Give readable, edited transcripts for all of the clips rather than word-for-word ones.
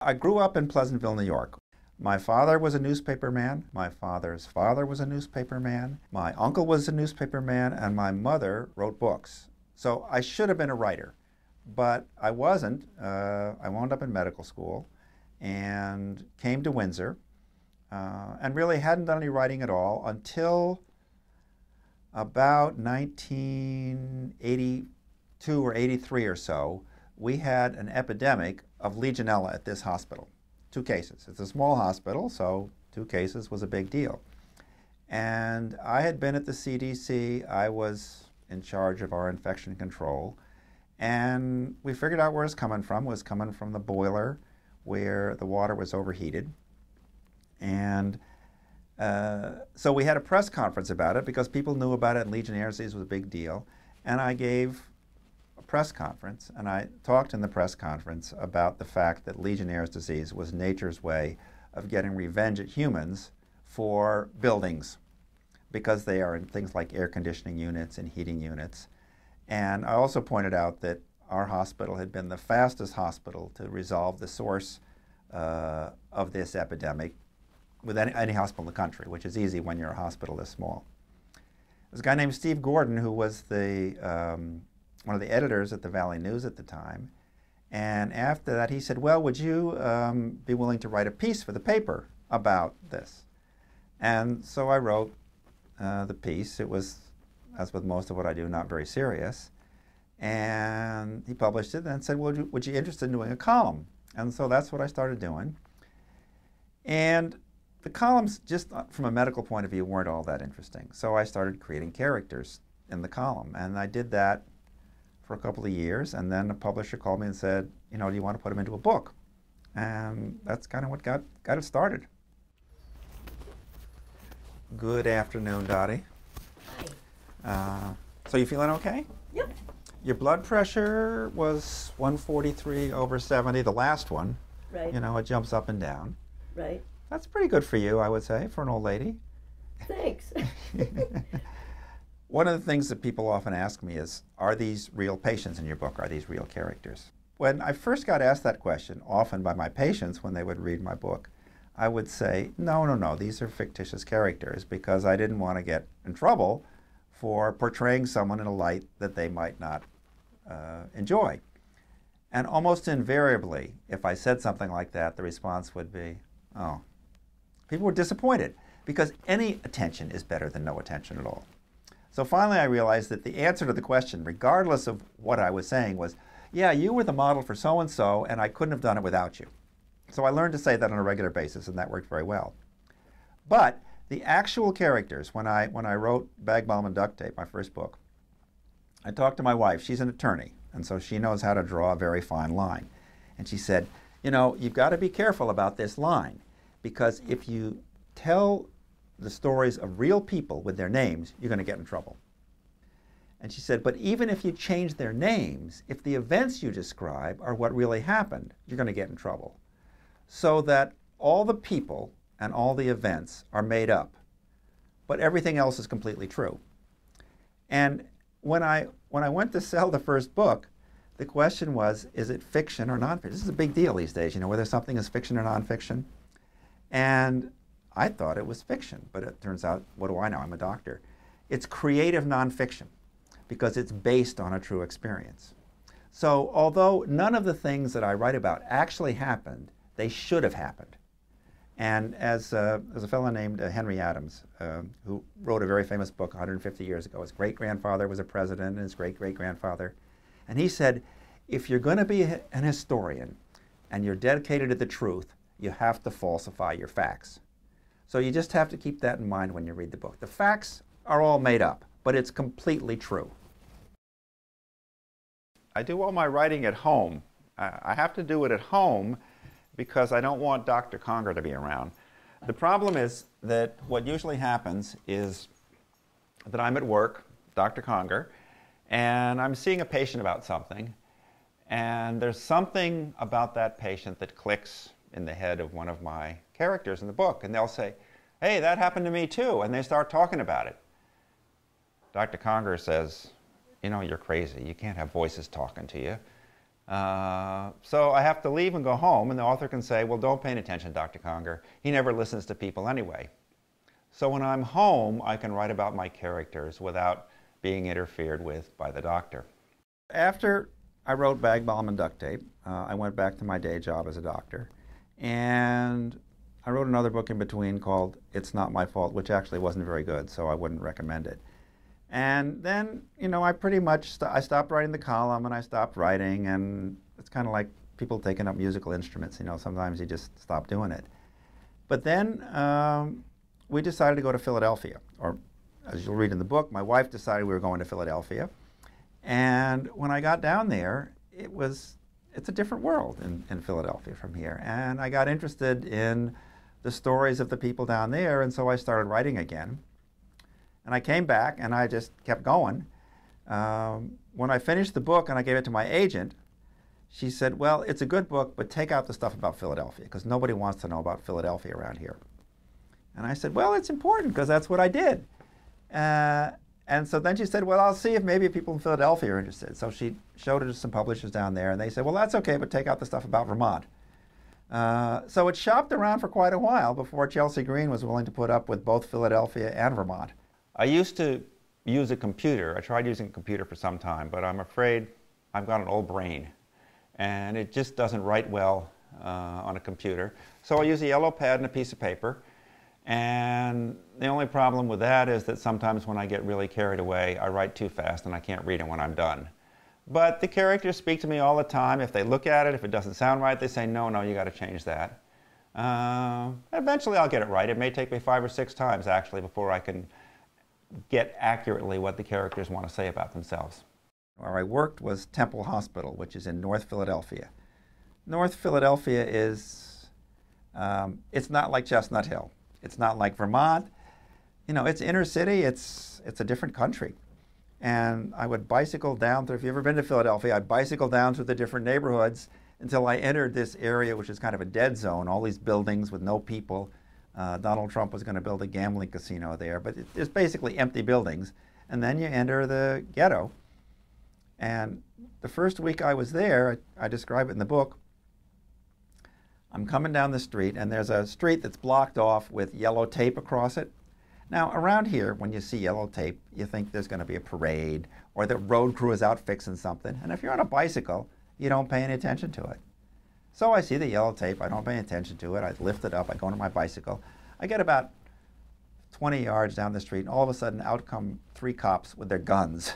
I grew up in Pleasantville, New York. My father was a newspaper man. My father's father was a newspaper man. My uncle was a newspaper man, and my mother wrote books. So I should have been a writer, but I wasn't. I wound up in medical school and came to Windsor and really hadn't done any writing at all until about 1982 or 83 or so. We had an epidemic of Legionella at this hospital. 2 cases. It's a small hospital, so 2 cases was a big deal. And I had been at the CDC. I was in charge of our infection control. And we figured out where it was coming from. It was coming from the boiler where the water was overheated. And so we had a press conference about it because people knew about it and Legionnaires' disease was a big deal. And I gave a press conference, and I talked in the press conference about the fact that Legionnaires' disease was nature's way of getting revenge at humans for buildings, because they are in things like air conditioning units and heating units. And I also pointed out that our hospital had been the fastest hospital to resolve the source of this epidemic with any hospital in the country, which is easy when you're a hospital this small. There's a guy named Steve Gordon who was one of the editors at the Valley News at the time. And after that, he said, well, would you be willing to write a piece for the paper about this? And so I wrote the piece. It was, as with most of what I do, not very serious. And he published it and said, well, would you be interested in doing a column? And so that's what I started doing. And the columns, just from a medical point of view, weren't all that interesting. So I started creating characters in the column. And I did that for a couple of years, and then a publisher called me and said, you know, do you want to put them into a book? And that's kind of what got it started. Good afternoon, Dottie. Hi. So you feeling okay? Yep. Your blood pressure was 143/70, the last one. Right. You know, it jumps up and down. Right. That's pretty good for you, I would say, for an old lady. Thanks. One of the things that people often ask me is, are these real patients in your book? Are these real characters? When I first got asked that question, often by my patients when they would read my book, I would say, no, these are fictitious characters, because I didn't want to get in trouble for portraying someone in a light that they might not enjoy. And almost invariably, if I said something like that, the response would be, oh. People were disappointed, because any attention is better than no attention at all. So finally I realized that the answer to the question, regardless of what I was saying, was, yeah, you were the model for so-and-so, and I couldn't have done it without you. So I learned to say that on a regular basis, and that worked very well. But the actual characters, when I wrote Balm and Duct Tape, my first book, I talked to my wife. She's an attorney, and so she knows how to draw a very fine line. And she said, you know, you've got to be careful about this line, because if you tell the stories of real people with their names, you're going to get in trouble. And she said, but even if you change their names, if the events you describe are what really happened, you're going to get in trouble. So that all the people and all the events are made up, but everything else is completely true. And when I went to sell the first book, the question was, is it fiction or nonfiction? This is a big deal these days, you know, whether something is fiction or nonfiction. And I thought it was fiction, but it turns out, what do I know? I'm a doctor. It's creative nonfiction, because it's based on a true experience. So although none of the things that I write about actually happened, they should have happened. And as a fellow named Henry Adams, who wrote a very famous book 150 years ago, his great-grandfather was a president, and his great-great-grandfather, and he said, if you're going to be an historian and you're dedicated to the truth, you have to falsify your facts. So you just have to keep that in mind when you read the book. The facts are all made up, but it's completely true. I do all my writing at home. I have to do it at home because I don't want Dr. Conger to be around. The problem is that what usually happens is that I'm at work, Dr. Conger, and I'm seeing a patient about something, and there's something about that patient that clicks in the head of one of my characters in the book, and they'll say, hey, that happened to me too, and they start talking about it. Dr. Conger says, you know, you're crazy. You can't have voices talking to you. So I have to leave and go home, and the author can say, well, don't pay attention, Dr. Conger. He never listens to people anyway. So when I'm home, I can write about my characters without being interfered with by the doctor. After I wrote Balm and Duct Tape, I went back to my day job as a doctor, and I wrote another book in between called It's Not My Fault, which actually wasn't very good, so I wouldn't recommend it. And then, you know, I pretty much I stopped writing the column, and I stopped writing, and it's kind of like people taking up musical instruments. You know, sometimes you just stop doing it. But then we decided to go to Philadelphia, or as you'll read in the book, my wife decided we were going to Philadelphia. And when I got down there, it's a different world in Philadelphia from here. And I got interested in the stories of the people down there, and so I started writing again. And I came back, and I just kept going. When I finished the book and I gave it to my agent, she said, well, it's a good book, but take out the stuff about Philadelphia, because nobody wants to know about Philadelphia around here. And I said, well, it's important, because that's what I did. And so then she said, well, I'll see if maybe people in Philadelphia are interested. So she showed it to some publishers down there, and they said, well, that's okay, but take out the stuff about Vermont. So it shopped around for quite a while before Chelsea Green was willing to put up with both Philadelphia and Vermont. I used to use a computer. I tried using a computer for some time, but I'm afraid I've got an old brain, and it just doesn't write well on a computer. So I use a yellow pad and a piece of paper. And the only problem with that is that sometimes when I get really carried away, I write too fast and I can't read it when I'm done. But the characters speak to me all the time. If they look at it, if it doesn't sound right, they say, no, you got to change that. Eventually I'll get it right. It may take me 5 or 6 times, actually, before I can get accurately what the characters want to say about themselves. Where I worked was Temple Hospital, which is in North Philadelphia. North Philadelphia is, it's not like Chestnut Hill. It's not like Vermont. You know, it's inner city. It's a different country. And I would bicycle down through, if you've ever been to Philadelphia, I'd bicycle down through the different neighborhoods until I entered this area, which is kind of a dead zone, all these buildings with no people. Donald Trump was going to build a gambling casino there, but it's basically empty buildings. And then you enter the ghetto. And the first week I was there, I describe it in the book, I'm coming down the street, and there's a street that's blocked off with yellow tape across it. Now, around here, when you see yellow tape, you think there's going to be a parade, or the road crew is out fixing something. And if you're on a bicycle, you don't pay any attention to it. So I see the yellow tape. I don't pay attention to it. I lift it up. I go on my bicycle. I get about 20 yards down the street, and all of a sudden, out come 3 cops with their guns.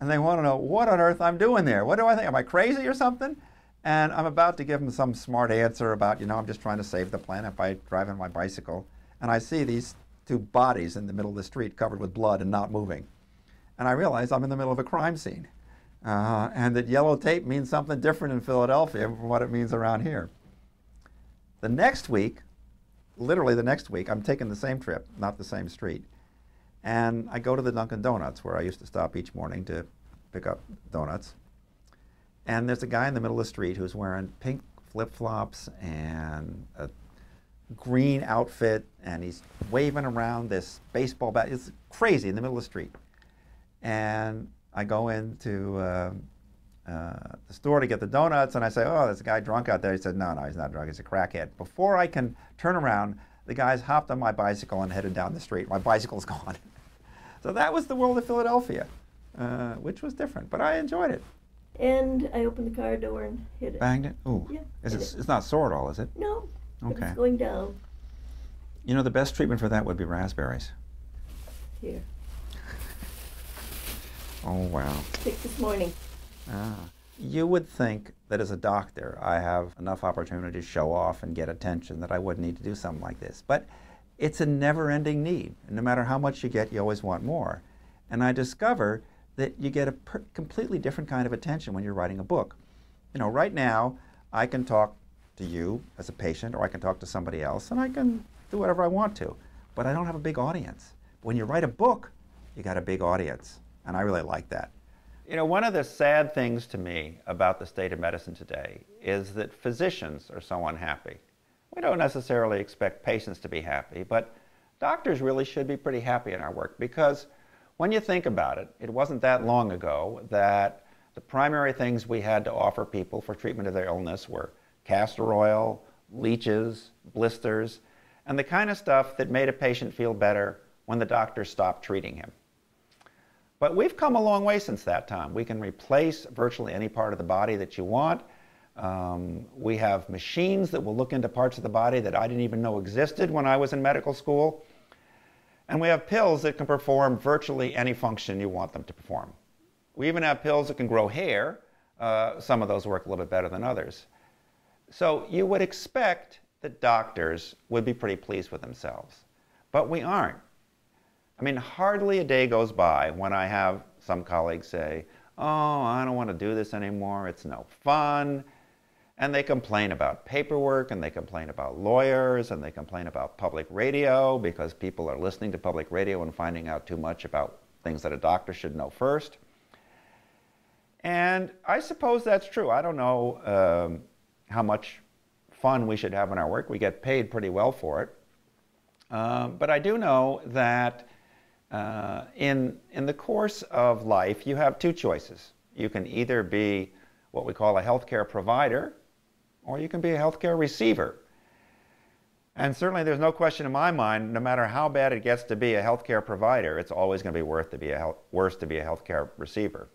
And they want to know what on earth I'm doing there. What do I think? Am I crazy or something? And I'm about to give them some smart answer about, you know, I'm just trying to save the planet by driving my bicycle. And I see these 2 bodies in the middle of the street covered with blood and not moving. And I realize I'm in the middle of a crime scene. And that yellow tape means something different in Philadelphia from what it means around here. The next week, literally the next week, I'm taking the same trip, not the same street. And I go to the Dunkin' Donuts, where I used to stop each morning to pick up donuts. And there's a guy in the middle of the street who's wearing pink flip-flops and a green outfit, and he's waving around this baseball bat. It's crazy in the middle of the street. And I go into the store to get the donuts, and I say, oh, there's a guy drunk out there. He said, no, he's not drunk. He's a crackhead. Before I can turn around, the guy's hopped on my bicycle and headed down the street. My bicycle's gone. So that was the world of Philadelphia, which was different, but I enjoyed it. And I opened the car door and hit it. Banged it? Ooh. Yeah. It's not sore at all, is it? No. Okay. It's going down. You know, the best treatment for that would be raspberries. Here. Oh, wow. Picked this morning. You would think that as a doctor, I have enough opportunity to show off and get attention that I wouldn't need to do something like this. But it's a never-ending need. And no matter how much you get, you always want more. And I discover that you get a completely different kind of attention when you're writing a book. You know, right now, I can talk to you as a patient, or I can talk to somebody else, and I can do whatever I want to. But I don't have a big audience. When you write a book, you got a big audience, and I really like that. You know, one of the sad things to me about the state of medicine today is that physicians are so unhappy. We don't necessarily expect patients to be happy, but doctors really should be pretty happy in our work, because when you think about it, it wasn't that long ago that the primary things we had to offer people for treatment of their illness were castor oil, leeches, blisters, and the kind of stuff that made a patient feel better when the doctor stopped treating him. But we've come a long way since that time. We can replace virtually any part of the body that you want. We have machines that will look into parts of the body that I didn't even know existed when I was in medical school. And we have pills that can perform virtually any function you want them to perform. We even have pills that can grow hair. Some of those work a little bit better than others. So you would expect that doctors would be pretty pleased with themselves. But we aren't. I mean, hardly a day goes by when I have some colleagues say, "Oh, I don't want to do this anymore. It's no fun." And they complain about paperwork, and they complain about lawyers, and they complain about public radio because people are listening to public radio and finding out too much about things that a doctor should know first. And I suppose that's true. I don't know how much fun we should have in our work. We get paid pretty well for it. But I do know that in the course of life, you have two choices. You can either be what we call a healthcare provider, or you can be a healthcare receiver. And certainly there's no question in my mind, no matter how bad it gets to be a healthcare provider, it's always going to be worse to be a healthcare receiver.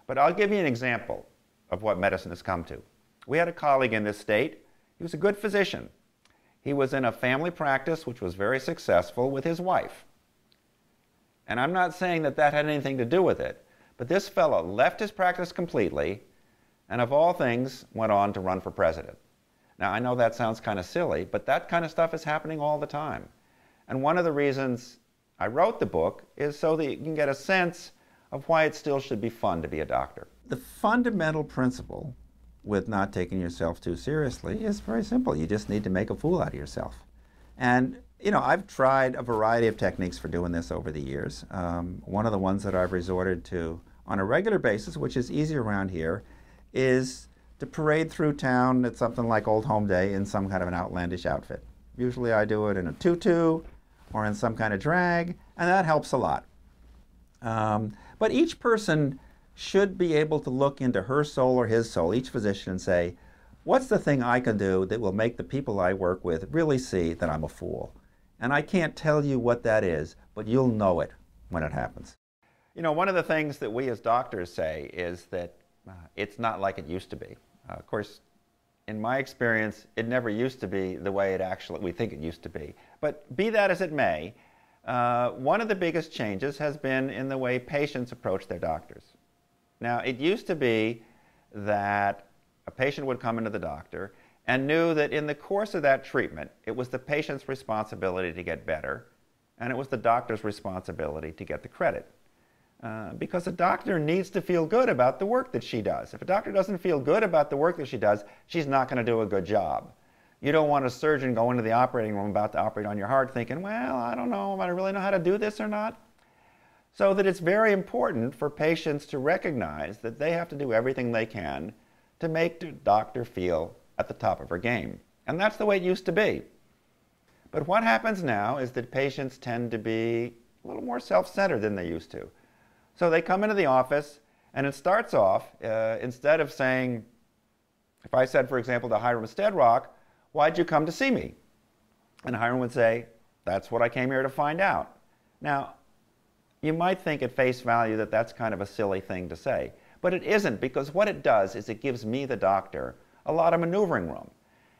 But I'll give you an example of what medicine has come to. We had a colleague in this state. He was a good physician. He was in a family practice which was very successful with his wife. And I'm not saying that that had anything to do with it, but this fellow left his practice completely and of all things went on to run for president. Now I know that sounds kind of silly, but that kind of stuff is happening all the time. And one of the reasons I wrote the book is so that you can get a sense of why it still should be fun to be a doctor. The fundamental principle with not taking yourself too seriously is very simple. You just need to make a fool out of yourself. And you know, I've tried a variety of techniques for doing this over the years. One of the ones that I've resorted to on a regular basis, which is easy around here, is to parade through town at something like Old Home Day in some kind of an outlandish outfit. Usually I do it in a tutu or in some kind of drag, and that helps a lot. But each person should be able to look into her soul or his soul, each physician, and say, what's the thing I can do that will make the people I work with really see that I'm a fool? And I can't tell you what that is, but you'll know it when it happens. You know, one of the things that we as doctors say is that it's not like it used to be. Of course, in my experience, it never used to be the way we think it used to be. But be that as it may, one of the biggest changes has been in the way patients approach their doctors. Now, it used to be that a patient would come into the doctor and knew that in the course of that treatment, it was the patient's responsibility to get better, and it was the doctor's responsibility to get the credit. Because a doctor needs to feel good about the work that she does. If a doctor doesn't feel good about the work that she does, she's not going to do a good job. You don't want a surgeon going into the operating room about to operate on your heart thinking, well, I don't know, do I really know how to do this or not? So that it's very important for patients to recognize that they have to do everything they can to make the doctor feel at the top of her game. And that's the way it used to be. But what happens now is that patients tend to be a little more self-centered than they used to. So they come into the office, and it starts off, instead of saying, if I said, for example, to Hiram Stedrock, why'd you come to see me? And Hiram would say, that's what I came here to find out. Now, you might think at face value that that's kind of a silly thing to say, but it isn't, because what it does is it gives me, the doctor, a lot of maneuvering room.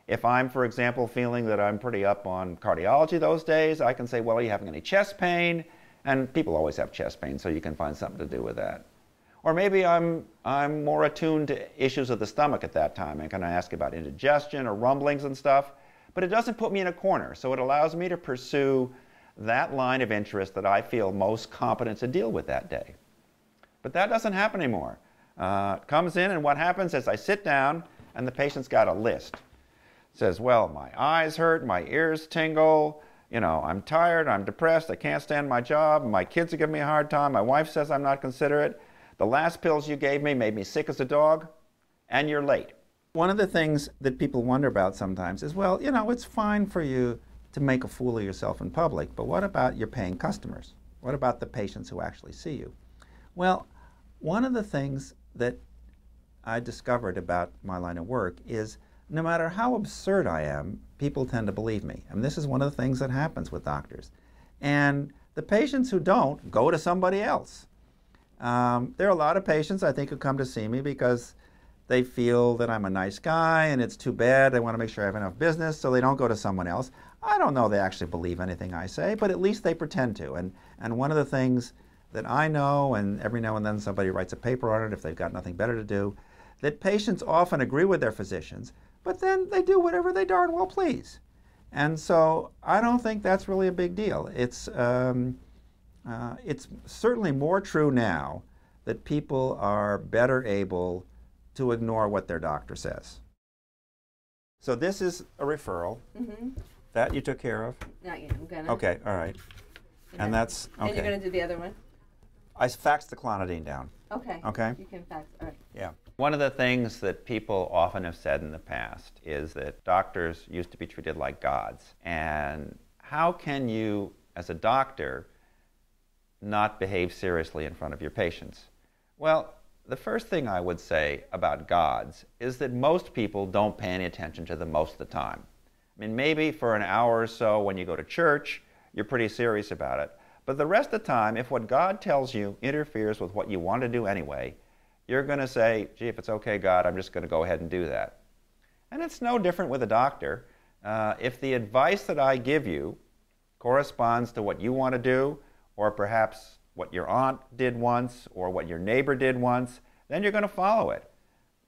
If I'm, for example, feeling that I'm pretty up on cardiology those days, I can say, well, are you having any chest pain? And people always have chest pain, so you can find something to do with that. Or maybe I'm more attuned to issues of the stomach at that time, and can I ask about indigestion or rumblings and stuff? But it doesn't put me in a corner, so it allows me to pursue that line of interest that I feel most competent to deal with that day. But that doesn't happen anymore. It comes in, and what happens is I sit down, and the patient's got a list. It says, well, my eyes hurt, my ears tingle, you know, I'm tired, I'm depressed, I can't stand my job, my kids are giving me a hard time, my wife says I'm not considerate, the last pills you gave me made me sick as a dog, and you're late. One of the things that people wonder about sometimes is, well, you know, it's fine for you to make a fool of yourself in public, but what about your paying customers? What about the patients who actually see you? Well, one of the things that I discovered about my line of work is no matter how absurd I am, people tend to believe me. And this is one of the things that happens with doctors. And the patients who don't go to somebody else. There are a lot of patients, I think, who come to see me because they feel that I'm a nice guy and it's too bad. They want to make sure I have enough business, so they don't go to someone else. I don't know they actually believe anything I say, but at least they pretend to. And one of the things that I know, and every now and then somebody writes a paper on it if they've got nothing better to do, that patients often agree with their physicians, but then they do whatever they darn well please. And so I don't think that's really a big deal. It's certainly more true now that people are better able to ignore what their doctor says. So this is a referral. Mm-hmm. That you took care of? Not yet. I'm gonna. Okay, all right. And that's, okay. And you're going to do the other one? I faxed the clonidine down. Okay. Okay? You can fax. All right. Yeah. One of the things that people often have said in the past is that doctors used to be treated like gods. And how can you, as a doctor, not behave seriously in front of your patients? Well, the first thing I would say about gods is that most people don't pay any attention to them most of the time. I mean, maybe for an hour or so when you go to church, you're pretty serious about it. But the rest of the time, if what God tells you interferes with what you want to do anyway, you're going to say, gee, if it's okay, God, I'm just going to go ahead and do that. And it's no different with a doctor. If the advice that I give you corresponds to what you want to do, or perhaps what your aunt did once, or what your neighbor did once, then you're going to follow it.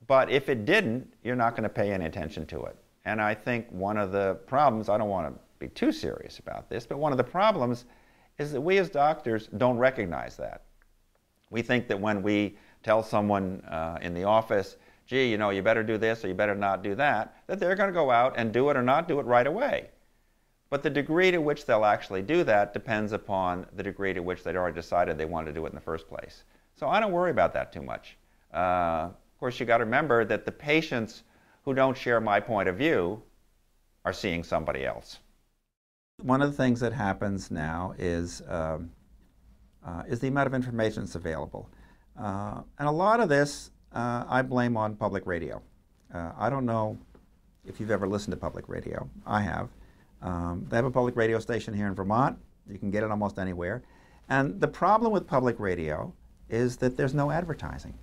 But if it didn't, you're not going to pay any attention to it. And I think one of the problems, I don't want to be too serious about this, but one of the problems is that we as doctors don't recognize that. We think that when we tell someone in the office, gee, you know, you better do this or you better not do that, that they're going to go out and do it or not do it right away. But the degree to which they'll actually do that depends upon the degree to which they'd already decided they wanted to do it in the first place. So I don't worry about that too much. Of course, you got to remember that the patients who don't share my point of view are seeing somebody else. One of the things that happens now is the amount of information that's available. And a lot of this I blame on public radio. I don't know if you've ever listened to public radio. I have. They have a public radio station here in Vermont. You can get it almost anywhere. And the problem with public radio is that there's no advertising.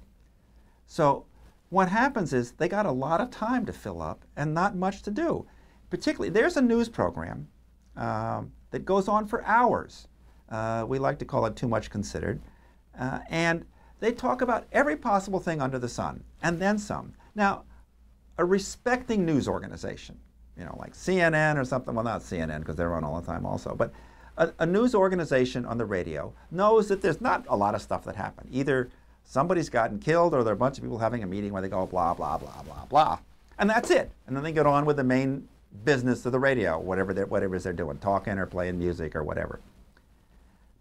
So what happens is they got a lot of time to fill up and not much to do. Particularly, there's a news program that goes on for hours. We like to call it Too Much Considered. And they talk about every possible thing under the sun, and then some. Now, a respecting news organization, you know, like CNN or something, well, not CNN because they're on all the time also, but a news organization on the radio knows that there's not a lot of stuff that happened. Either somebody's gotten killed or there are a bunch of people having a meeting where they go blah, blah, blah, blah, blah. And that's it. And then they get on with the main business of the radio, whatever they're doing, talking or playing music or whatever.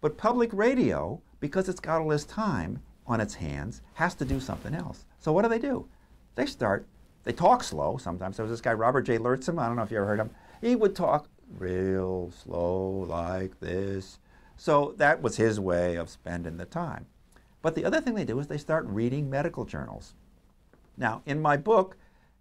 But public radio, because it's got all this time on its hands, has to do something else. So what do? They talk slow sometimes. There was this guy, Robert J. Lurtzum, I don't know if you ever heard him. He would talk real slow like this. So that was his way of spending the time. But the other thing they do is they start reading medical journals. Now, in my book,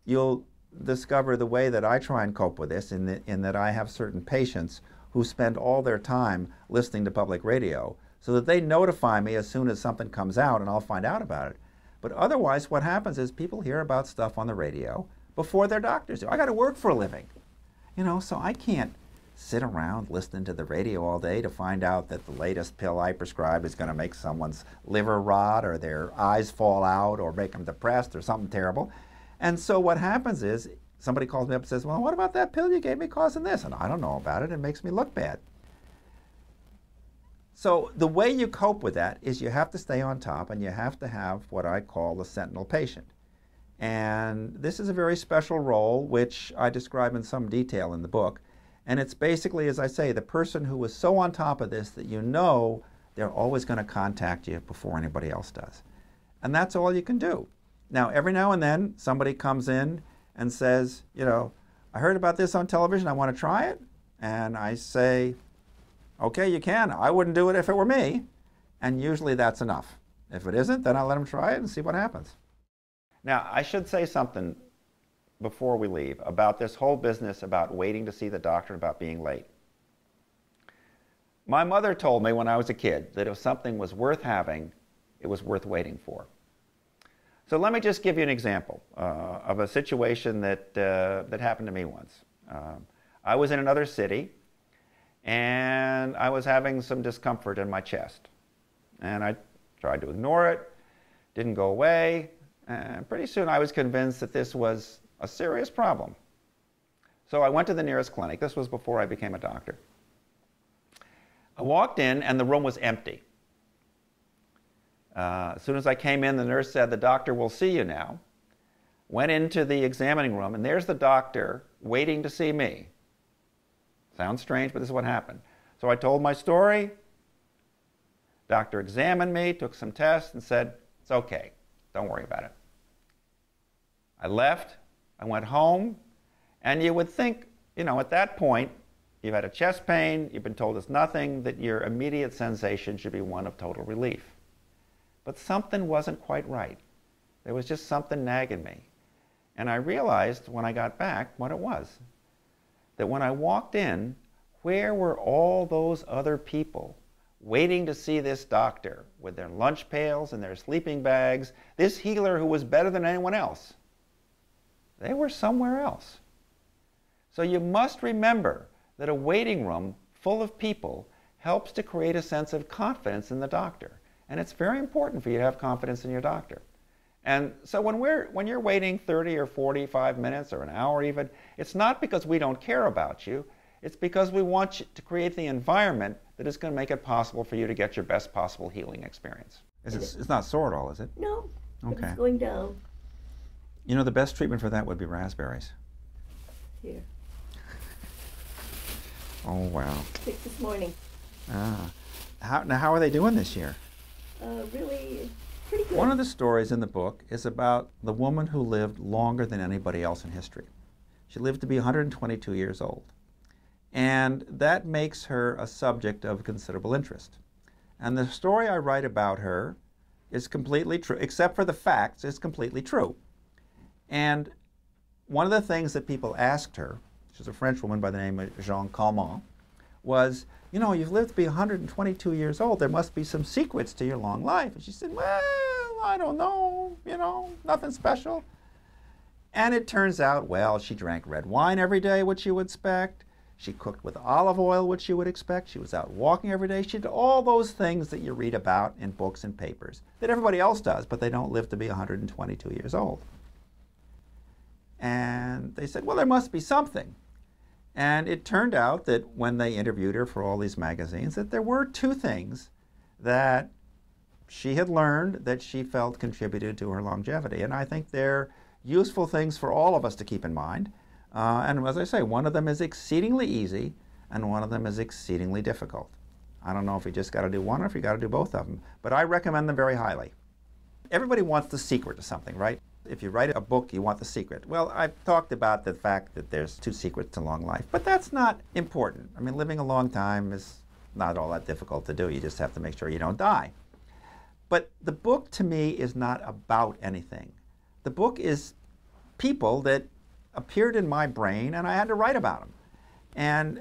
you'll discover the way that I try and cope with this in that I have certain patients who spend all their time listening to public radio so that they notify me as soon as something comes out and I'll find out about it. But otherwise, what happens is people hear about stuff on the radio before their doctors do. I got to work for a living, you know, so I can't sit around listening to the radio all day to find out that the latest pill I prescribe is going to make someone's liver rot or their eyes fall out or make them depressed or something terrible. And so what happens is somebody calls me up and says, well, what about that pill you gave me causing this? And I don't know about it. It makes me look bad. So the way you cope with that is you have to stay on top and you have to have what I call the sentinel patient. And this is a very special role, which I describe in some detail in the book. And it's basically, as I say, the person who is so on top of this that you know they're always going to contact you before anybody else does. And that's all you can do. Now, every now and then, somebody comes in and says, you know, I heard about this on television, I want to try it. And I say, okay, you can. I wouldn't do it if it were me. And usually that's enough. If it isn't, then I'll let them try it and see what happens. Now, I should say something before we leave about this whole business about waiting to see the doctor and about being late. My mother told me when I was a kid that if something was worth having, it was worth waiting for. So let me just give you an example of a situation that happened to me once. I was in another city, and I was having some discomfort in my chest. And I tried to ignore it, didn't go away, and pretty soon I was convinced that this was a serious problem. So I went to the nearest clinic. This was before I became a doctor. I walked in, and the room was empty. As soon as I came in, the nurse said, "The doctor will see you now." Went into the examining room, and there's the doctor waiting to see me. Sounds strange, but this is what happened. So I told my story. Doctor examined me, took some tests, and said, "It's okay. Don't worry about it." I left. I went home. And you would think, at that point, you've had a chest pain, you've been told it's nothing, that your immediate sensation should be one of total relief. But something wasn't quite right. There was just something nagging me. And I realized when I got back what it was. That when I walked in, where were all those other people waiting to see this doctor with their lunch pails and their sleeping bags, this healer who was better than anyone else? They were somewhere else. So you must remember that a waiting room full of people helps to create a sense of confidence in the doctor. And it's very important for you to have confidence in your doctor. And so when you're waiting 30 or 45 minutes or an hour even, it's not because we don't care about you. It's because we want you to create the environment that is going to make it possible for you to get your best possible healing experience. It's not sore at all, is it? No, Okay. it's going down. The best treatment for that would be raspberries. Here. Oh, wow. Picked this morning. How are they doing this year? Really pretty good. One of the stories in the book is about the woman who lived longer than anybody else in history. She lived to be 122 years old. And that makes her a subject of considerable interest. And the story I write about her is completely true, except for the facts, it's completely true. And one of the things that people asked her, she's a French woman by the name of Jean Calment, was, you've lived to be 122 years old. There must be some secrets to your long life. And she said, well, I don't know, nothing special. And it turns out, well, she drank red wine every day, which you would expect. She cooked with olive oil, which you would expect. She was out walking every day. She did all those things that you read about in books and papers that everybody else does, but they don't live to be 122 years old. And they said, well, there must be something. And it turned out that when they interviewed her for all these magazines, that there were two things that she had learned that she felt contributed to her longevity. And I think they're useful things for all of us to keep in mind. And as I say, one of them is exceedingly easy, and one of them is exceedingly difficult. I don't know if you just got to do one or if you got to do both of them, but I recommend them very highly. Everybody wants the secret to something, right? If you write a book, you want the secret. Well, I've talked about the fact that there's two secrets to long life, but that's not important. I mean, living a long time is not all that difficult to do. You just have to make sure you don't die. But the book, to me, is not about anything. The book is people that appeared in my brain, and I had to write about them. And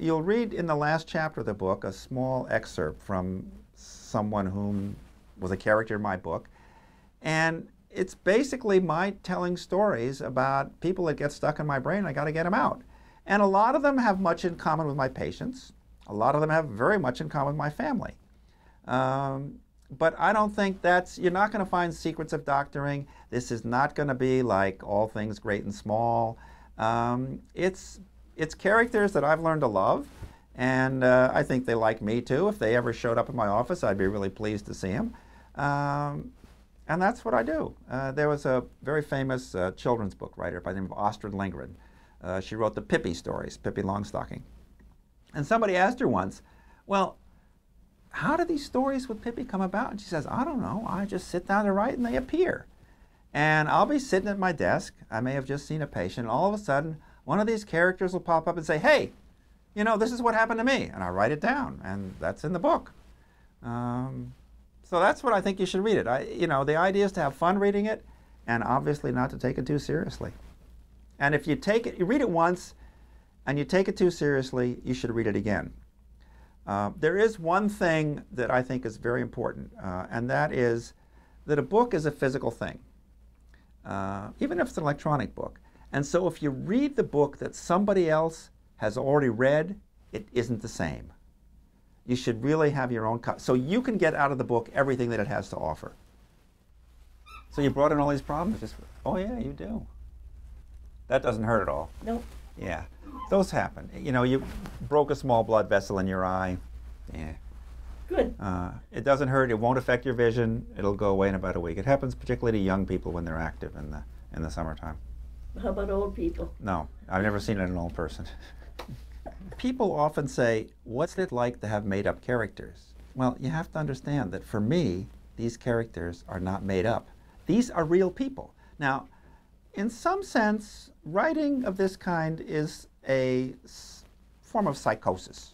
you'll read in the last chapter of the book a small excerpt from someone whom was a character in my book. And it's basically my telling stories about people that get stuck in my brain. I got to get them out. And a lot of them have much in common with my patients. A lot of them have very much in common with my family. But I don't think you're not going to find secrets of doctoring. This is not going to be like All Things Great and Small. It's characters that I've learned to love, and I think they like me too. If they ever showed up in my office, I'd be really pleased to see them. And that's what I do. There was a very famous children's book writer by the name of Astrid Lindgren. She wrote the Pippi stories, Pippi Longstocking. And somebody asked her once, well, how do these stories with Pippi come about? And she says, I don't know. I just sit down to write and they appear. And I'll be sitting at my desk. I may have just seen a patient. And all of a sudden, one of these characters will pop up and say, hey, this is what happened to me. And I write it down. And that's in the book. So that's what I think you should read it. The idea is to have fun reading it, and obviously not to take it too seriously. And if you read it once, and you take it too seriously, you should read it again. There is one thing that I think is very important, and that is that a book is a physical thing, even if it's an electronic book. And so if you read the book that somebody else has already read, it isn't the same. You should really have your own copy, so you can get out of the book everything that it has to offer. So you brought in all these problems. Oh yeah, you do. That doesn't hurt at all. Nope. Yeah, those happen. You broke a small blood vessel in your eye. Yeah. Good. It doesn't hurt. It won't affect your vision. It'll go away in about a week. It happens particularly to young people when they're active in the summertime. How about old people? No, I've never seen it in an old person. People often say, what's it like to have made-up characters? Well, you have to understand that for me, these characters are not made up. These are real people. Now, in some sense, writing of this kind is a form of psychosis.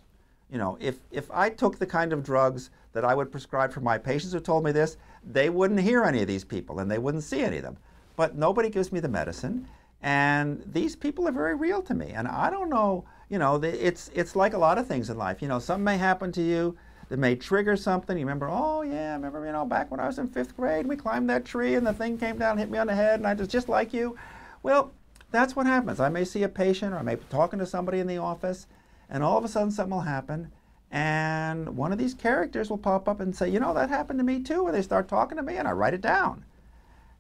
If I took the kind of drugs that I would prescribe for my patients who told me this, they wouldn't hear any of these people and they wouldn't see any of them. But nobody gives me the medicine, and these people are very real to me. And I don't know, it's like a lot of things in life. Something may happen to you that may trigger something. You remember, oh yeah, I remember, back when I was in 5th grade, we climbed that tree and the thing came down and hit me on the head and I was just like you. Well, that's what happens. I may see a patient or I may be talking to somebody in the office and all of a sudden something will happen and one of these characters will pop up and say, that happened to me too, and they start talking to me and I write it down.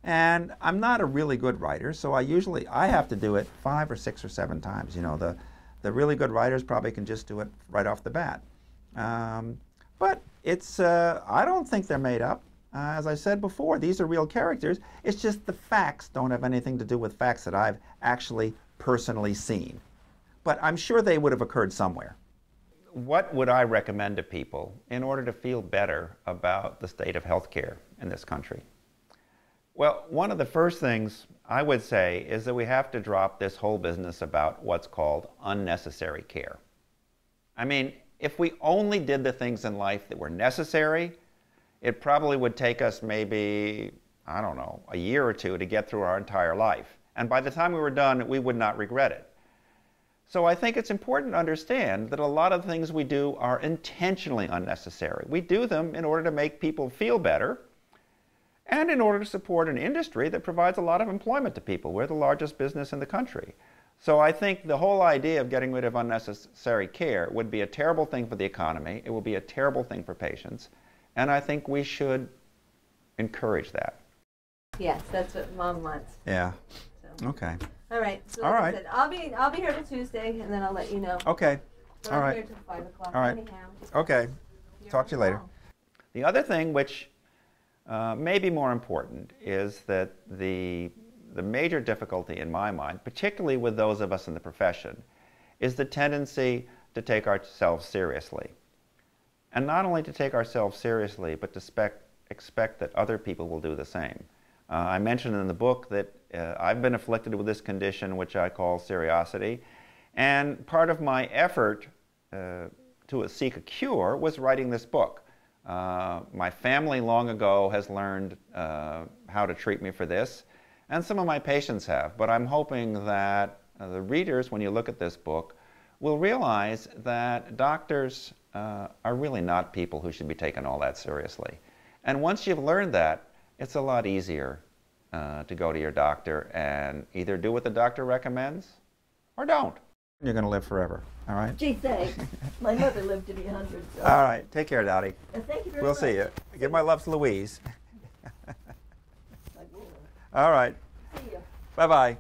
And I'm not a really good writer, so I have to do it 5 or 6 or 7 times. The really good writers probably can just do it right off the bat. But I don't think they're made up. As I said before, these are real characters. It's just the facts don't have anything to do with facts that I've actually personally seen. But I'm sure they would have occurred somewhere. What would I recommend to people in order to feel better about the state of healthcare in this country? Well, one of the first things I would say is that we have to drop this whole business about what's called unnecessary care. If we only did the things in life that were necessary, it probably would take us maybe, a year or 2 to get through our entire life. And by the time we were done, we would not regret it. So I think it's important to understand that a lot of things we do are intentionally unnecessary. We do them in order to make people feel better and in order to support an industry that provides a lot of employment to people. We're the largest business in the country. So I think the whole idea of getting rid of unnecessary care would be a terrible thing for the economy. It would be a terrible thing for patients. And I think we should encourage that. Yes, that's what Mom wants. Yeah. So. Okay. All right. So All like right. I said, I'll be here till Tuesday, and then I'll let you know. Okay. So All I'm right. here till 5 o'clock. All right. Anyhow. Okay. You're Talk to you later. welcome. The other thing, which may be more important, is that the major difficulty in my mind, particularly with those of us in the profession, is the tendency to take ourselves seriously. And not only to take ourselves seriously, but to expect that other people will do the same. I mentioned in the book that I've been afflicted with this condition, which I call seriosity, and part of my effort to seek a cure was writing this book. My family long ago has learned how to treat me for this, and some of my patients have, but I'm hoping that the readers, when you look at this book, will realize that doctors are really not people who should be taken all that seriously. And once you've learned that, it's a lot easier to go to your doctor and either do what the doctor recommends or don't. You're going to live forever, all right? Gee, thanks. My mother lived to be 100. So. All right, take care, Dottie. Thank you very We'll much. see you. Give my love to Louise. I will. All right, See you. bye-bye.